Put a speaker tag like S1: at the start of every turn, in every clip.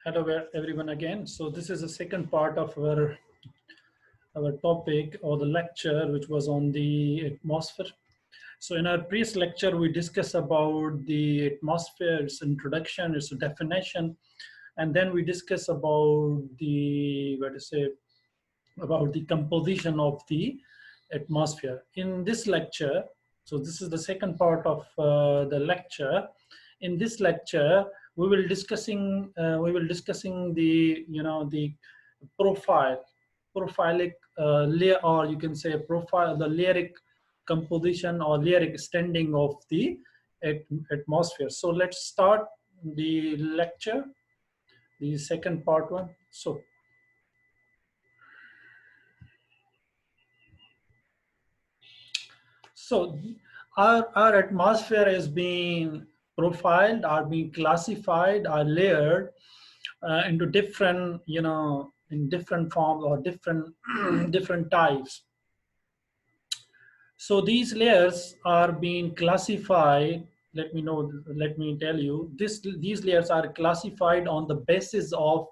S1: Hello everyone again. So this is the second part of our topic or the lecture, which was on the atmosphere. So in our previous lecture, we discussed about the atmosphere, its introduction, its definition, and then we discussed about the about the composition of the atmosphere. In this lecture, so this is the second part of the lecture. In this lecture, we will discussing the the profile prophyllic layer, or you can say profile the lyric composition or lyric standing of the atmosphere. So let's start the lecture, the second part one. So our atmosphere is being profiled, are being classified, are layered into different, in different forms or different different types. So these layers are being classified. Let me tell you, these layers are classified on the basis of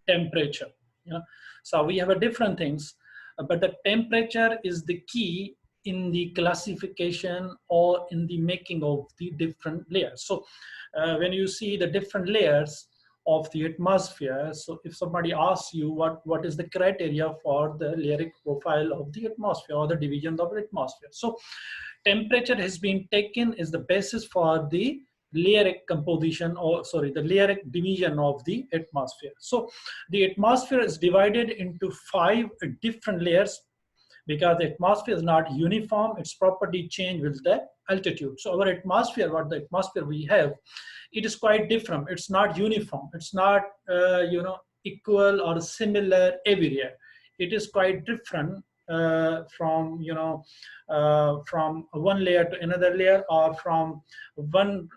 S1: temperature. You know, so we have a different things, but the temperature is the key in the classification or in the making of the different layers. So when you see the different layers of the atmosphere, so if somebody asks you what is the criteria for the lyric profile of the atmosphere or the division of the atmosphere, so temperature has been taken as the basis for the lyric composition, or sorry, the lyric division of the atmosphere. So the atmosphere is divided into 5 different layers because the atmosphere is not uniform. Its property change with the altitude. So our atmosphere, what the atmosphere we have, it is quite different. It's not uniform. It's not equal or similar everywhere. It is quite different from from one layer to another layer, or from one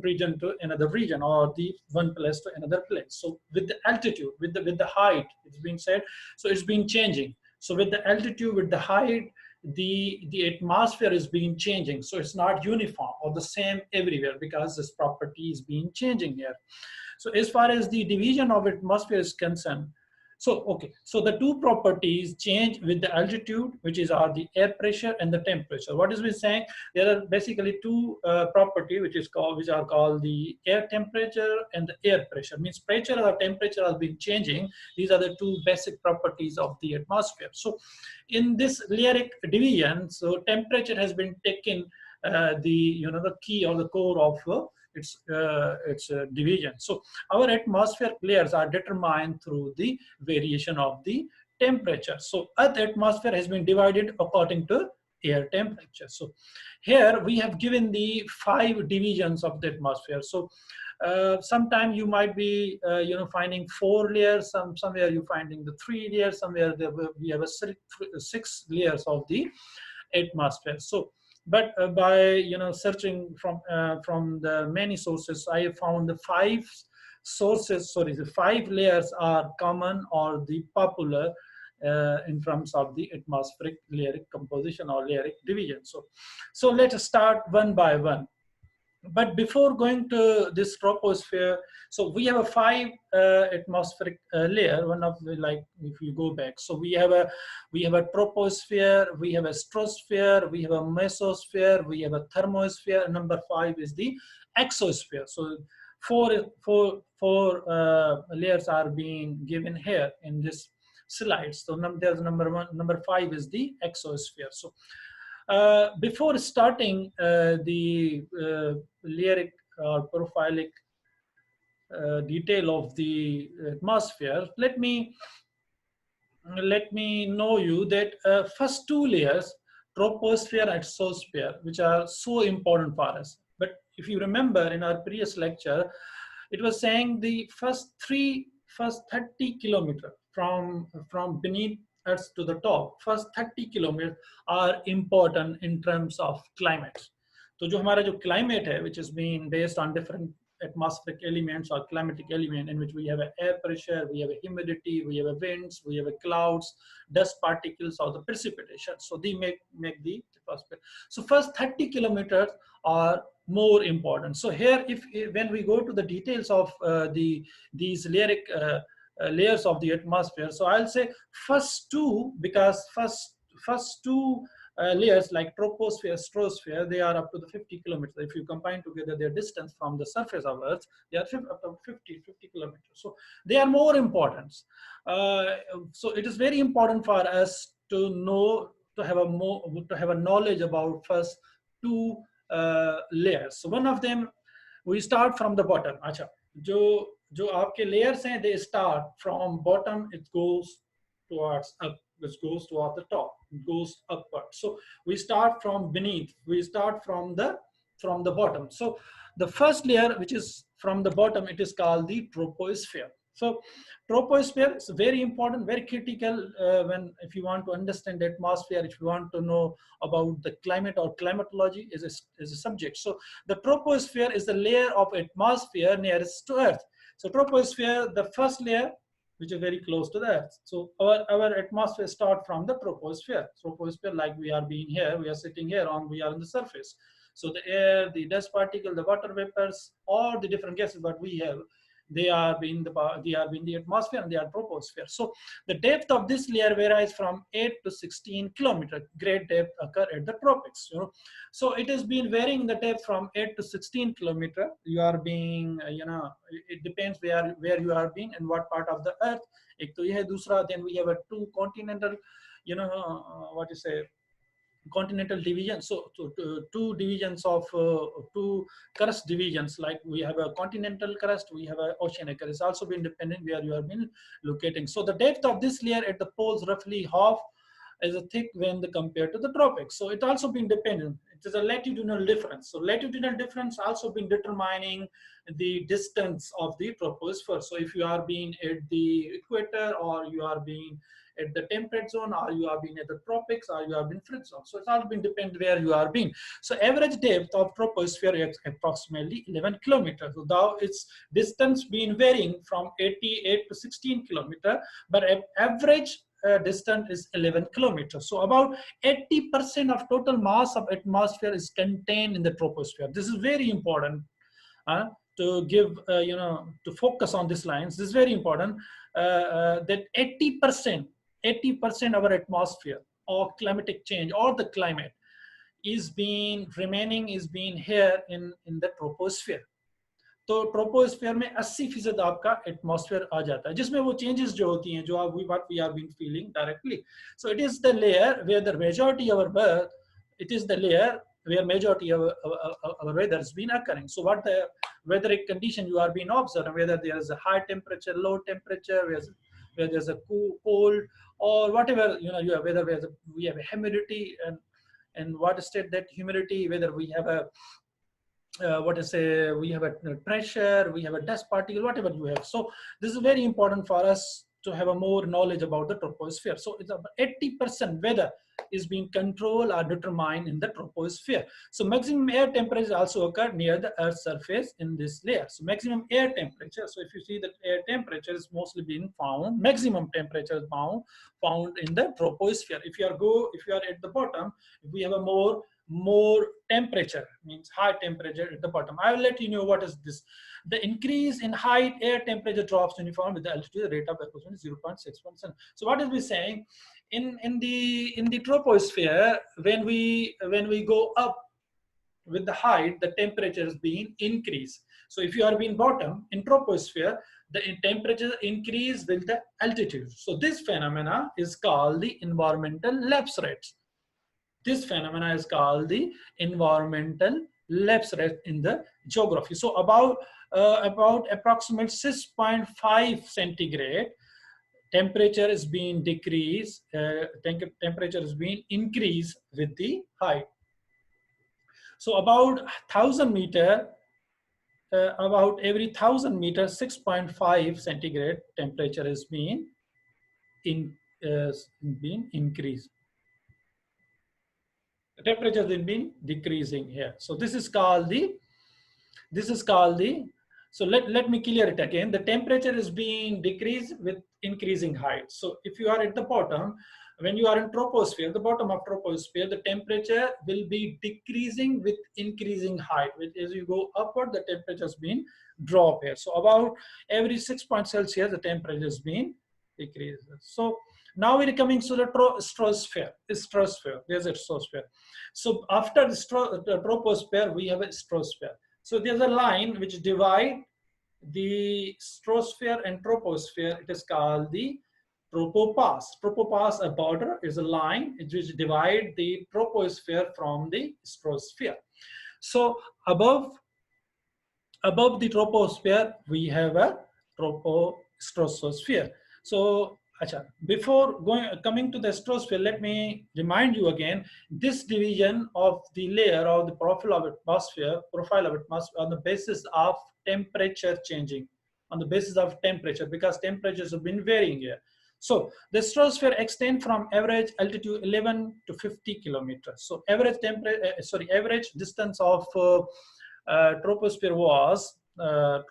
S1: region to another region, or the one place to another place. So with the altitude, with the height, it's been said, so it's been changing. So with the altitude, with the height, the atmosphere is being changing. So it's not uniform or the same everywhere because this property is being changing here. So as far as the division of atmosphere is concerned, so okay, so the two properties change with the altitude, which is are the air pressure and the temperature. What is we saying? There are basically two property which are called the air temperature and the air pressure. Means pressure or temperature has been changing. These are the two basic properties of the atmosphere. So in this lyric division, so temperature has been taken the key or the core of its division. So our atmosphere layers are determined through the variation of the temperature. So Earth atmosphere has been divided according to air temperature. So here we have given the 5 divisions of the atmosphere. So sometimes you might be finding 4 layers, somewhere you finding the 3 layers, somewhere we have a 6 layers of the atmosphere. So but by searching from the many sources, I have found the 5 sources, sorry, the 5 layers are common or the popular in terms of the atmospheric lyric composition or lyric division. So let us start one by one. But before going to this troposphere, so we have a 5 atmospheric layer. One of the, like, if you go back, so we have a troposphere, we have a stratosphere, we have a mesosphere, we have a thermosphere. Number 5 is the exosphere. So four layers are being given here in this slide. So there's number 1, number 5 is the exosphere. So before starting the lyric or prophyllic detail of the atmosphere, let me know you that first 2 layers, troposphere and exosphere, which are so important for us. But if you remember in our previous lecture, it was saying the first 30 kilometers from beneath Earth to the top, first 30 kilometers are important in terms of climate. तो जो हमारा जो climate है, which is being based on different atmospheric elements or climatic element in which we have a air pressure, we have a humidity, we have a winds, we have a clouds, dust particles, or the precipitation. So they make the atmosphere. So first 30 kilometers are more important. So here, if when we go to the details of these layers of the atmosphere, so I'll say first two, because first two layers like troposphere, stratosphere, they are up to the 50 kilometers. If you combine together their distance from the surface of Earth, they are up to 50 kilometers. So they are more important. So it is very important for us to know, to have a knowledge about first two layers. So one of them, we start from the bottom. अच्छा, जो आपके layers हैं, they start from bottom, it goes towards up, which goes toward the top, it goes upward. So we start from beneath, we start from the bottom. So the first layer, which is from the bottom, it is called the troposphere. So troposphere is very important, very critical when, if you want to understand the atmosphere, if you want to know about the climate or climatology is a subject. So the troposphere is the layer of atmosphere nearest to Earth. So troposphere, the first layer, which is very close to the Earth. So our atmosphere start from the troposphere. Troposphere, like we are being here, we are sitting here we are on the surface. So the air, the dust particle, the water vapors, all the different gases that we have, they are in the atmosphere, and they are troposphere. So the depth of this layer varies from 8 to 16 kilometers. Great depth occur at the tropics. So it has been varying the depth from 8 to 16 kilometers. You are being, it depends where you are being and what part of the Earth. एक तो ये है, दूसरा, then we have a two continental, what you say, continental division. So two divisions of two crust divisions, like we have a continental crust, we have an oceanic crust. It's also been dependent where you have been locating. So the depth of this layer at the poles roughly half as a thick when compared to the tropics. So it also been dependent. It is a latitudinal difference. So latitudinal difference also been determining the distance of the troposphere. So if you are being at the equator, or you are being at the temperate zone, or you are being at the tropics, or you are being fridge zone. So it's all been dependent where you are being. So average depth of troposphere is approximately 11 kilometers. So now its distance been varying from 88 to 16 kilometers, but average distance is 11 kilometers. So about 80% of total mass of atmosphere is contained in the troposphere. This is very important to give, to focus on these lines. This is very important that 80% of our atmosphere or climatic change or the climate is being here in the troposphere. तो troposphere में 80% आपका atmosphere आ जाता है, जिसमें वो changes जो होती हैं, जो आप what we have been feeling directly. So it is the layer where the majority of our birth, it is the layer where majority of our weather has been occurring. So what the weatheric condition you are being observed, whether there is a high temperature, low temperature, where there's a cold, or whatever, you have, whether we have a humidity, and what state that humidity, whether we have a we have a pressure, we have a dust particle, whatever you have. So this is very important for us to have a more knowledge about the troposphere. So it's about 80% weather is being controlled or determined in the troposphere. So maximum air temperature also occur near the Earth's surface in this layer. So maximum air temperature. So if you see that air temperature is mostly being found, maximum temperature is found in the troposphere. If you are at the bottom, if we have a more temperature, means high temperature at the bottom. I will let you know what is this. The increase in height, air temperature drops uniform with the altitude, rate of approximately 0.6%. So what is we saying? In the troposphere, when we go up with the height, the temperature is being increased. So if you are being bottom in troposphere, the temperature increase with the altitude. So this phenomena is called the environmental lapse rates. This phenomena is called the environmental lapse rate in the geography. So about approximate 6.5 centigrade, temperature is being decreased, temperature is being increased with the height. So about 1,000 meter, about every 1,000 meters, 6.5 centigrade temperature is being increased. The temperature has been decreasing here. So this is called the So let me clear it again. The temperature is being decreased with increasing height. So if you are at the bottom, when you are in troposphere, the bottom of troposphere, the temperature will be decreasing with increasing height. As you go upward, the temperature has been drop here. So about every 6 points Celsius, the temperature has been decreased. So now we're coming to the stratosphere. There's a stratosphere. So after the troposphere, we have a stratosphere. So there's a line which divide the stratosphere and troposphere. It is called the tropopass. Tropopass, a border, is a line which divide the troposphere from the stratosphere. So above the troposphere, we have a tropostratosphere. So before coming to the stratosphere, let me remind you again, this division of the layer or the profile of atmosphere on the basis of temperature changing, because temperatures have been varying here. So the stratosphere extends from average altitude 11 to 50 kilometers. So average distance of troposphere was for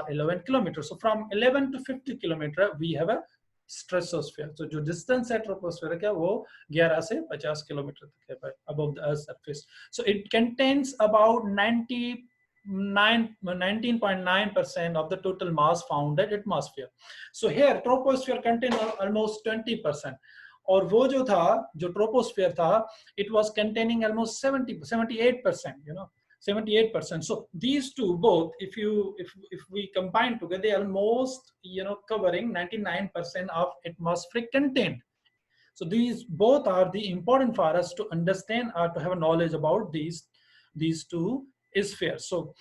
S1: 11 kilometers. So from 11 to 50 kilometer, we have a stratosphere. So जो distance है troposphere का वो 11 से 50 kilometre तक है above the Earth's surface. So it contains about 19.9% of the total mass found in atmosphere. So here troposphere contains almost 20%. और वो जो troposphere था, it was containing almost 78%, 78%. So these two both, if we combine together, they almost covering 99% of atmospheric content. So these both are the important for us to understand or to have a knowledge about these two spheres. So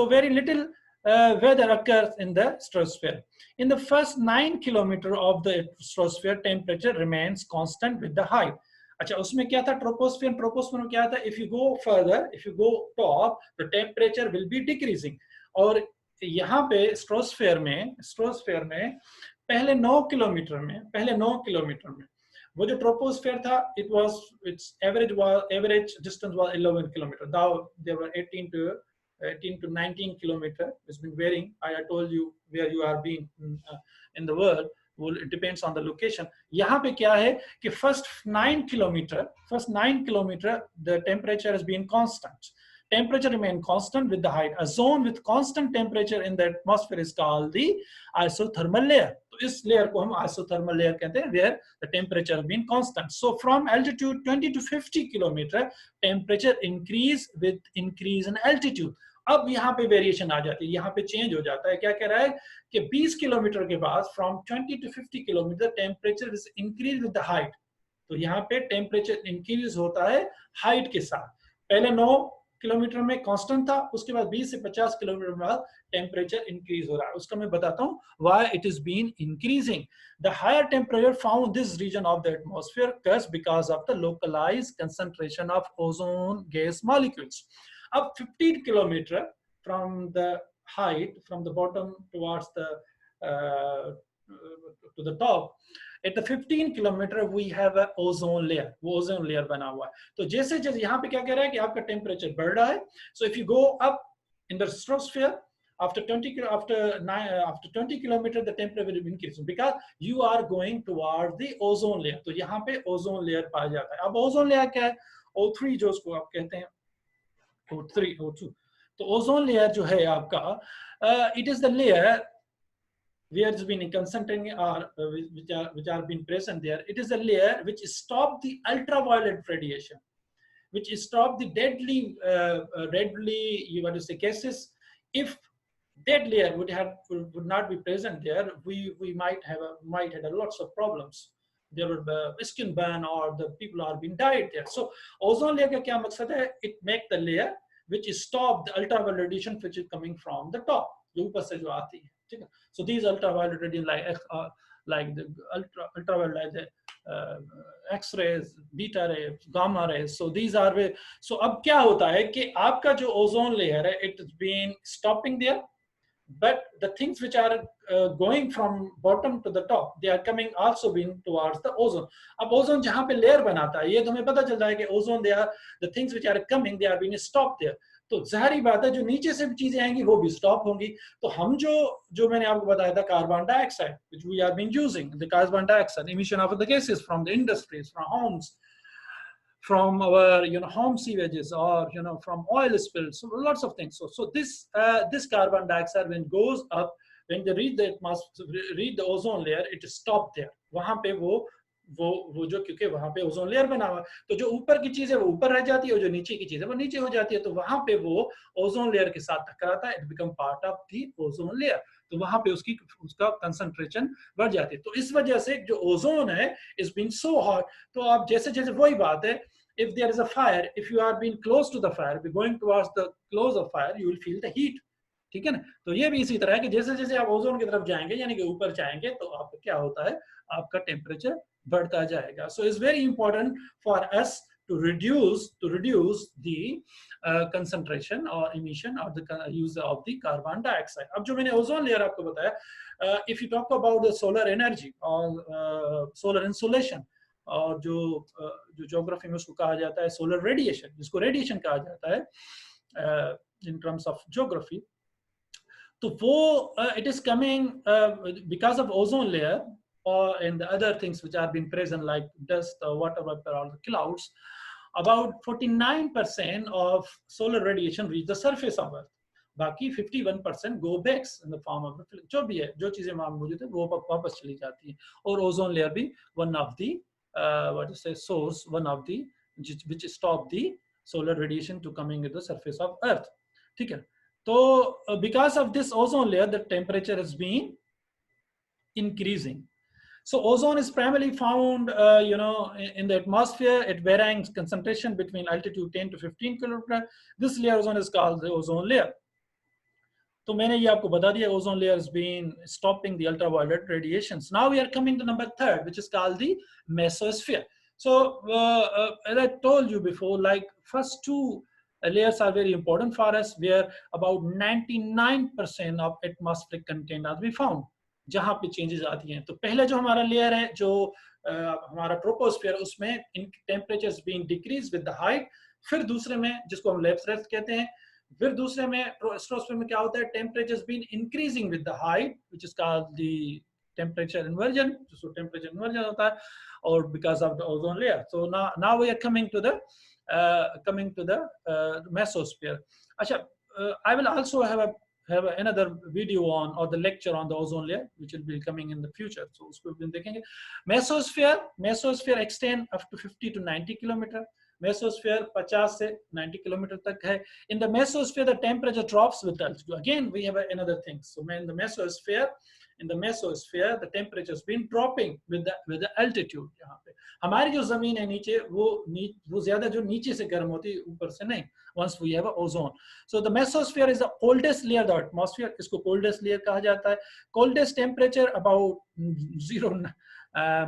S1: very little weather occurs in the stratosphere. In the first 9 kilometers of the stratosphere, temperature remains constant with the height. अच्छा उसमें क्या था troposphere में क्या था, if you go further, if you go top, the temperature will be decreasing. और यहाँ पे स्ट्रोस्फेयर में पहले 9 किलोमीटर में वो जो ट्रोपोस्फेयर था, its average distance was 11 kilometers. Now there were 18 to 19 kilometers. It's been varying. I told you where you are being in the world. It depends on the location. यहाँ पे क्या है कि first 9 kilometer, the temperature has been constant. Temperature remain constant with the height. A zone with constant temperature in the atmosphere is called the isothermal layer. तो इस layer को हम isothermal layer कहते हैं, where the temperature has been constant. So from altitude 20 to 50 kilometer, temperature increase with increase in altitude. अब यहाँ पे variation आ जाती है, यहाँ पे चेंज हो जाता है. क्या कह रहा है कि 20 किलोमीटर के बाद from 20 to 50 kilometre temperature is increase with the height. तो यहाँ पे टेम्परेचर इंक्रीज होता है हाइट के साथ. पहले 9 किलोमीटर में कांस्टेंट था, उसके बाद 20 से 50 किलोमीटर के बाद टेम्परेचर इंक्रीज हो रहा है. उसका मैं बताता हूँ why it is been increasing. The higher temperature found this region of the atmosphere cause because of the localised concentration of ozone gas molecules. Up 15 kilometer from the height, from the bottom towards the to the top, at the 15 kilometer we have a ozone layer. वो ozone layer बना हुआ है. तो जैसे यहाँ पे क्या कह रहा है कि आपका टेम्परेचर बढ़ रहा है. So if you go up in the stratosphere, after 20 kilometer the temperature will increase because you are going towards the ozone layer. तो यहाँ पे ozone layer पाया जाता है. अब ozone layer क्या है? O3 जो उसको आप कहते हैं, O3, O2. तो ओजोन लेयर जो है आपका, it is the layer where has been concentrating or which are being present there. It is a layer which stop the ultraviolet radiation, which stop the deadly gases. If that layer would not be present there, we might have lots of problems. There would be skin burn or the people are being died there. So ozone layer का क्या मकसद है? It make the layer which stop the ultraviolet radiation which is coming from the top, जो ऊपर से जो आती है, ठीक है. So these ultraviolet radiation like the ultraviolet, like the X-rays, beta rays, gamma rays. So these are so अब क्या होता है कि आपका जो ozone layer है, it has been stopping there. But the things which are going from bottom to the top, they are coming also being towards the ozone. अब ozone जहाँ पे layer बनाता है, ये तो हमें पता चलता है कि ozone, they are the things which are coming, they are being stopped there. तो जाहिर बात है जो नीचे से भी चीजें आएंगी वो भी स्टॉप होंगी। तो हम जो मैंने आपको बताया था carbon dioxide which we are being using, the carbon dioxide emission of the gases from the industries, from homes, from our home sewages, or from oil spills, so lots of things. So this carbon dioxide when goes up, when they reach the atmosphere, reach the ozone layer, it stop there. वहां पे वो जो, क्योंकि वहां पे ozone layer बना हुआ, तो जो ऊपर की चीज है वो ऊपर रह जाती है और जो नीचे की चीज है वो नीचे हो जाती है, तो वहां पे वो ओजोन लेयर के साथ टकराता है, it become part of the ozone layer, तो वहां पे उसका कंसंट्रेशन बढ़ जाती है। तो इस वजह से जो ओजोन है इज बीइंग सो हॉट। तो आप जैसे जैसे वही बात है, if there is a fire, if you are being close to the fire, be going towards the close of fire, you will feel the heat, ठीक है ना। तो ये भी इसी तरह है कि जैसे जैसे आप ओजोन की तरफ जाएंगे यानी कि ऊपर जाएंगे तो आपका क्या होता है, आपका टेम्परेचर बढ़ता जाएगा। So it's very important for us to reduce the concentration or emission or the use of the carbon dioxide. अब जो मैंने ओजोन लेयर आपको बताया, if you talk about the solar energy or solar insolation, और जो geography में उसको कहा जाता है सोलर रेडिएशन, जिसको रेडिएशन कहा जाता है इन टर्म्स ऑफ ज्योग्राफी, तो वो it is coming because of ozone layer or and the other things which are being present like dust, water vapor, or the clouds. About 49% of solar radiation reach the surface of Earth. बाकी 51% go back in the form of the, जो भी है, जो चीजें वहां मौजूद है वो वापस चली जाती है। और ओजोन लेयर भी one of the what to say source, one of the which stop the solar radiation to coming at the surface of Earth, ठीक है। तो because of this ozone layer the temperature has been increasing. So ozone is primarily found, in the atmosphere at varying concentration between altitude 10 to 15 kilometer. This layer ozone is called the ozone layer. तो मैंने ये आपको बता दिया, ozone layer has been stopping the ultraviolet radiations. Now we are coming to number 3rd, which is called the mesosphere. So as I told you before, like first two layers are very important for us, where about 99% of atmospheric content are to be found. जहां पे changes आती हैं, तो पहले जो हमारा layer है जो हमारा ट्रोपोस्फियर, उसमें temperatures being decrease with the height. फिर दूसरे में जिसको हम लेप्सरेस्ट कहते हैं, फिर दूसरे में स्ट्रोस्फीयर में क्या होता है, temperatures been increasing with the height which is called the temperature inversion, जिसको टेम्परेचर इन्वर्जन होता है, और because of the ozone layer. So now we are coming to the mesosphere. अच्छा, I will also have another video on, or the lecture on the ozone layer which will be coming in the future, so usko bhi dekhenge। mesosphere extend up to 50 to 90 kilometer। mesosphere 50 से 90 kilometer तक है। in the mesosphere the temperature drops with altitude, again we have another thing। so in the mesosphere the temperature has been dropping with the altitude। यहाँ पे हमारी जो जमीन है नीचे, वो ज्यादा जो नीचे से गर्म होती है, ऊपर से नहीं। once we have a ozone, so the mesosphere is the coldest layer of the atmosphere, इसको coldest layer कहा जाता है। coldest temperature about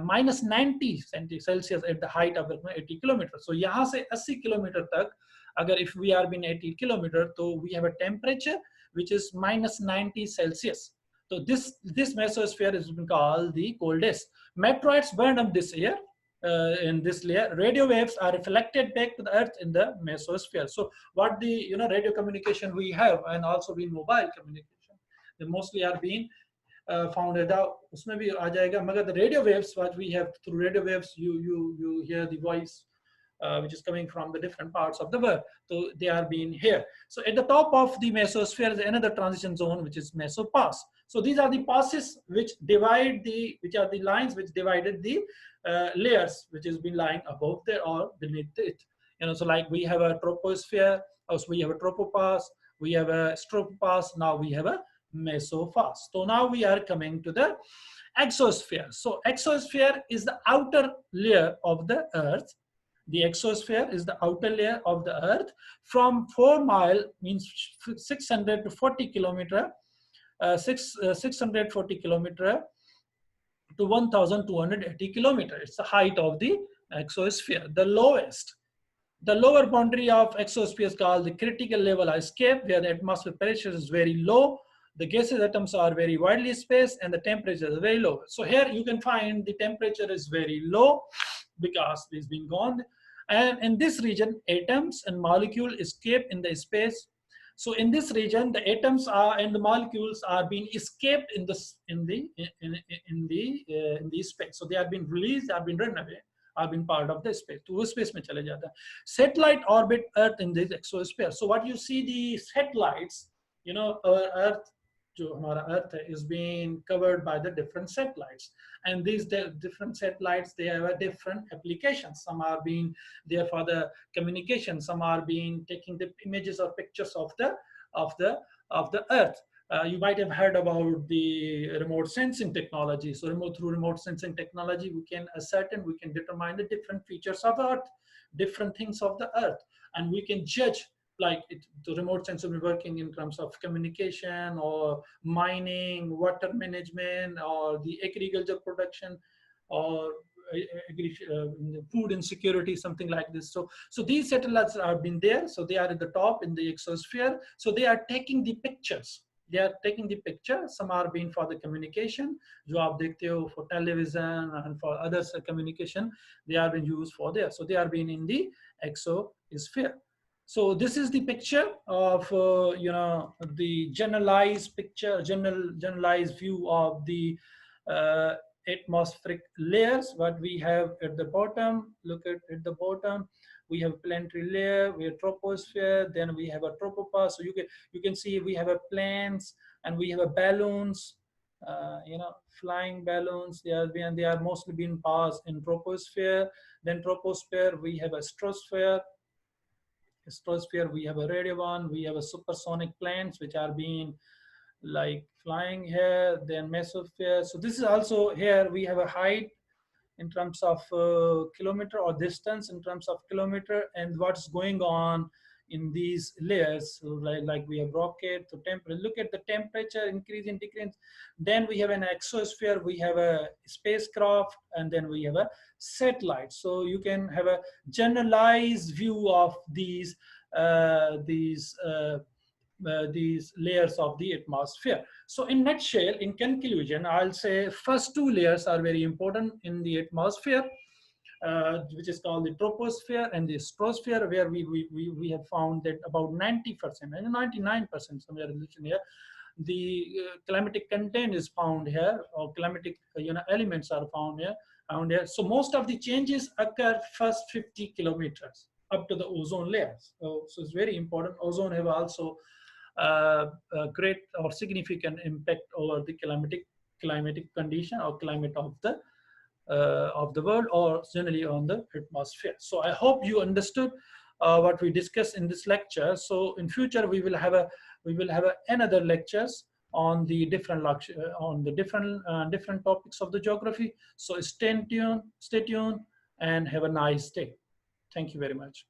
S1: minus 90 Celsius at the height of 80 kilometers। so यहाँ से 80 किलोमीटर तक अगर if we are being 80 kilometer, तो we have a temperature which is minus 90 Celsius। so this mesosphere is called the coldest। meteorites burn up this air in this layer। radio waves are reflected back to the earth in the mesosphere। so what the radio communication we have, and also in mobile communication, they mostly are being found out, उसमें भी आ जाएगा। मगर the radio waves what we have, through radio waves you hear the voice which is coming from the different parts of the world, so they are being here। so at the top of the mesosphere is another transition zone which is mesopass। so these are the passes which are the lines which divided the layers which has been lying above there or beneath it। so like we have a troposphere, also we have a tropopass, we have a stropopass, now we have a mesopass। so now we are coming to the exosphere। so exosphere is the outer layer of the earth। the exosphere is the outer layer of the earth from 4 mile, means 640 kilometer, 640 kilometer to 1280 kilometer. It's the height of the exosphere. The lower boundary of exosphere is called the critical level escape, where the atmospheric pressure is very low, the gaseous atoms are very widely spaced, and the temperature is very low। so here you can find the temperature is very low because it's been gone, and in this region atoms and molecules escape in the space So in this region, the atoms are and the molecules are being escaped in this in the space. So they are being released, they are being run away, are being part of the space. तो वो space में चले जाता है. Satellite orbit Earth in this exosphere. So what you see the satellites, you know, Earth, जो हमारा Earth है, is being covered by the different satellites. And these different satellites, they have a different applications. Some are being there for the communication. Some are being taking the images or pictures of the Earth. You might have heard about the remote sensing technology. So through remote sensing technology, we can ascertain, we can determine the different features of Earth, different things of the Earth, and we can judge like the remote sensor will be working in terms of communication or mining, water management, or the agriculture production, or food insecurity, something like this. So these satellites have been there. So they are at the top in the exosphere. So they are taking the pictures. They are taking the picture. Some are being for the communication, जो आप देखते हो for television and for others communication. They are being used for there. So they are being in the exosphere. So this is the picture of you know, the generalized picture, generalized view of the atmospheric layers. What we have at the bottom, look at the bottom, we have planetary layer, we have troposphere, then we have a tropopause. So you can see we have a planes and we have a balloons, you know, flying balloons. They are mostly being passed in troposphere. Then troposphere, we have a stratosphere. Stratosphere, we have a radio one, we have a supersonic planes which are being like flying here, then mesosphere. So this is also here we have a height in terms of kilometer, or distance in terms of kilometer, and what's going on in these layers. So like we have rocket to temperature. Look at the temperature increase and decrease. Then we have an exosphere, we have a spacecraft, and then we have a satellite. So you can have a generalized view of these layers of the atmosphere. So in nutshell, in conclusion, I'll say first two layers are very important in the atmosphere, which is called the troposphere and the stratosphere, where we have found that about 90% and 99% somewhere in here, the climatic content is found here, or climatic you know, elements are found here, around here. So most of the changes occur first 50 kilometers up to the ozone layers. So it's very important. Ozone have also a great or significant impact over the climatic condition or climate of the world, or generally on the atmosphere. So I hope you understood what we discussed in this lecture. So in future we will have another lectures on the different different topics of the geography. So stay tuned and have a nice day. Thank you very much.